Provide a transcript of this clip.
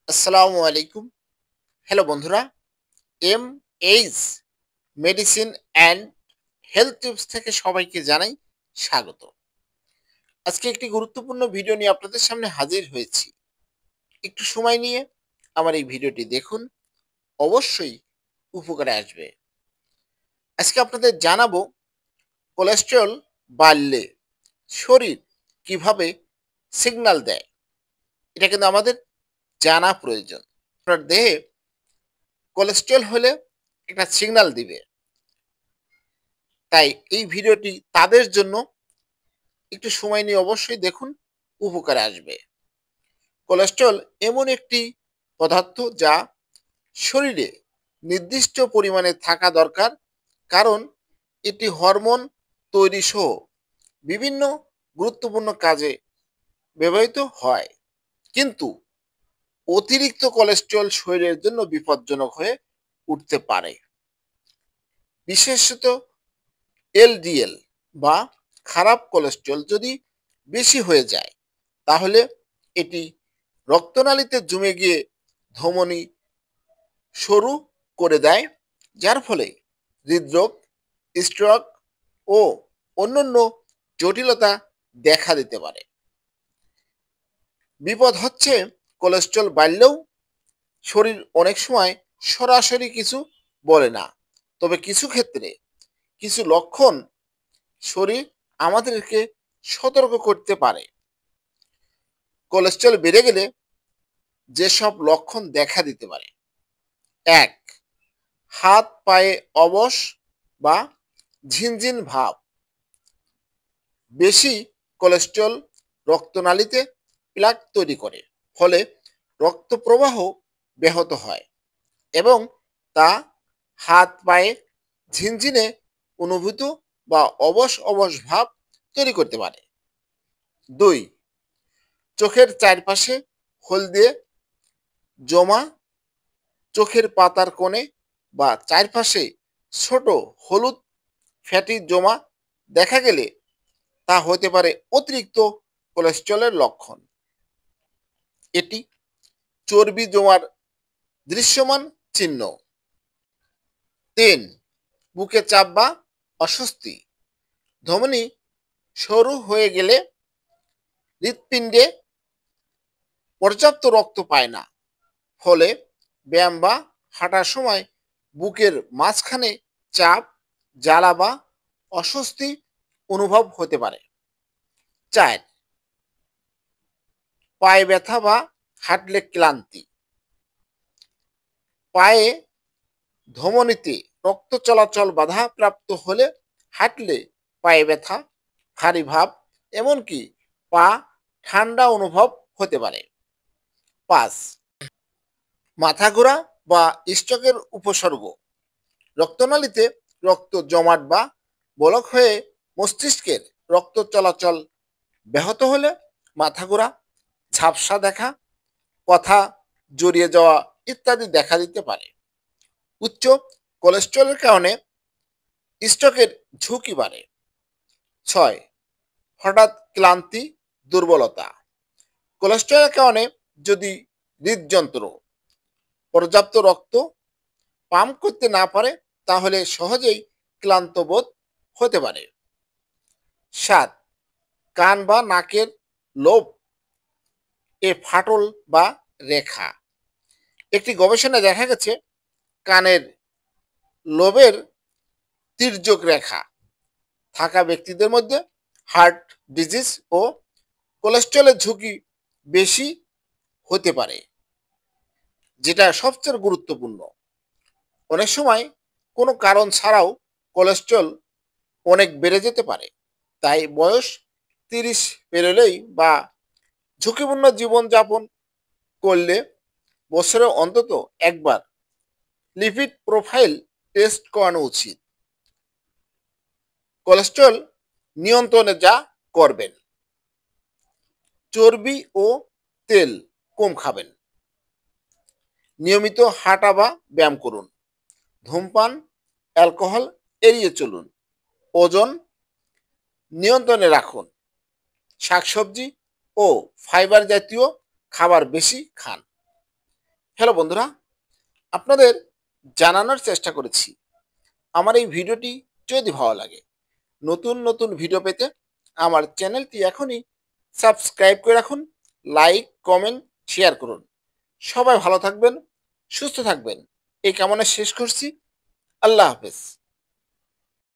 আসসালামু আলাইকুম। হ্যালো বন্ধুরা, H medicine and health tips থেকে সবাইকে জানাই স্বাগত। আজকে একটি গুরুত্বপূর্ণ ভিডিও নিয়ে আপনাদের সামনে হাজির হয়েছি। একটু সময় নিয়ে আমার এই ভিডিওটি দেখুন, অবশ্যই উপকারে আসবে। আজকে আপনাদের জানাবো কোলেস্টেরল বাড়লে শরীর কিভাবে সিগন্যাল দেয়। এটা কিন্তু আমাদের জানা প্রয়োজন। আপনার দেহে কোলেস্টেরল হলে একটা সিগন্যাল দিবে। তাই এই ভিডিওটি তাদের জন্য। একটু সময় নিয়ে অবশ্যই দেখুন, উপকারে আসবে। কোলেস্টেরল এমন একটি পদার্থ যা শরীরে নির্দিষ্ট পরিমাণে থাকা দরকার, কারণ এটি হরমোন তৈরি সহ বিভিন্ন গুরুত্বপূর্ণ কাজে ব্যবহৃত হয়। কিন্তু অতিরিক্ত কোলেস্টেরল শরীরের জন্য বিপজ্জনক হয়ে উঠতে পারে। বিশেষত এলডিএল বা খারাপ কোলেস্টেরল যদি বেশি হয়ে যায়, তাহলে এটি রক্তনালীতে জমে গিয়ে ধমনী সরু করে দেয়, যার ফলে হৃদরোগ, স্ট্রোক ও অন্যান্য জটিলতা দেখা দিতে পারে। বিপদ হচ্ছে, কোলেস্টেরল বাড়লেও শরীর অনেক সময় সরাসরি কিছু বলে না, তবে কিছু ক্ষেত্রে কিছু লক্ষণ শরীর আমাদেরকে সতর্ক করতে পারে। কোলেস্টেরল বেড়ে গেলে যেসব লক্ষণ দেখা দিতে পারে: ১. হাত পায়ে অবশ বা ঝিনঝিন ভাব। বেশি কোলেস্টেরল রক্তনালীতে প্লাক তৈরি করে, ফলে রক্ত প্রবাহ ব্যাহত হয় এবং তা হাত পায়ে ঝিনঝিনে অনুভূত বা অবশ অবশ ভাব তৈরি করতে পারে। ২. চোখের চারপাশে হলদে জমা, চোখের পাতার কোণে বা চারপাশে ছোট হলুদ ফ্যাটি জমা দেখা গেলে তা হতে পারে অতিরিক্ত কোলেস্টেরলের লক্ষণ। এটি চর্বি জমার দৃশ্যমান চিহ্ন। ৩. বুকে চাপ বা অস্বস্তি। ধমনী সরু হয়ে গেলে হৃৎপিণ্ডে পর্যাপ্ত রক্ত পায় না, ফলে ব্যায়াম বা হাঁটার সময় বুকের মাঝখানে চাপ, জ্বালা বা অস্বস্তি অনুভব হতে পারে। ৪. পায়ে ব্যথা বা হাঁটলে ক্লান্তি। পায়ে ধমনীতে রক্ত চলাচল বাধাপ্রাপ্ত হলে হাঁটলে পায়ে ব্যথা, ভারী ভাব, এমনকি পা ঠান্ডা অনুভব হতে পারে। ৫. মাথা ঘোরা বা স্ট্রোকের উপসর্গ। রক্তনালীতে রক্ত জমাট বা বলক হয়ে মস্তিষ্কের রক্ত চলাচল ব্যাহত হলে মাথা ঘোরা, ঝাপসা দেখা, কথা জড়িয়ে যাওয়া ইত্যাদি দেখা দিতে পারে। উচ্চ কোলেস্টেরলের কারণে স্ট্রোকের ঝুঁকি বাড়ে। ৬. হঠাৎ ক্লান্তি, দুর্বলতা। কোলেস্টেরলের কারণে যদি হৃদযন্ত্র পর্যাপ্ত রক্ত পাম্প করতে না পারে, তাহলে সহজেই ক্লান্ত বোধ হতে পারে। ৭. কান বা নাকের লোব এ ফাটল বা রেখা। একটি গবেষণায় দেখা গেছে, কানের লোবের তির্যক রেখা থাকা ব্যক্তিদের মধ্যে হার্ট ডিজিজ ও কোলেস্টেরলের ঝুঁকি বেশি হতে পারে। যেটা সবচেয়ে গুরুত্বপূর্ণ, অনেক সময় কোনো কারণ ছাড়াও কোলেস্টেরল অনেক বেড়ে যেতে পারে। তাই বয়স ৩০ পেরোলেই বা ঝুঁকিপূর্ণ জীবনযাপন করলে বছরে অন্তত একবার লিপিড প্রোফাইল টেস্ট করানো উচিত। কোলেস্টেরল নিয়ন্ত্রণে যা করবেন: চর্বি ও তেল কম খাবেন, নিয়মিত হাঁটা বা ব্যায়াম করুন, ধূমপান, অ্যালকোহল এড়িয়ে চলুন, ওজন নিয়ন্ত্রণে রাখুন, শাকসবজি ও ফাইবার জাতীয় খাবার বেশি খান। হ্যালো বন্ধুরা, আপনাদের জানানোর চেষ্টা করেছি আমার এই ভিডিওটি যদি ভালো লাগে, নতুন নতুন ভিডিও পেতে আমার চ্যানেলটি এখনই সাবস্ক্রাইব করে রাখুন। লাইক, কমেন্ট, শেয়ার করুন। সবাই ভালো থাকবেন, সুস্থ থাকবেন এই কামনা শেষ করছি। আল্লাহ হাফেজ।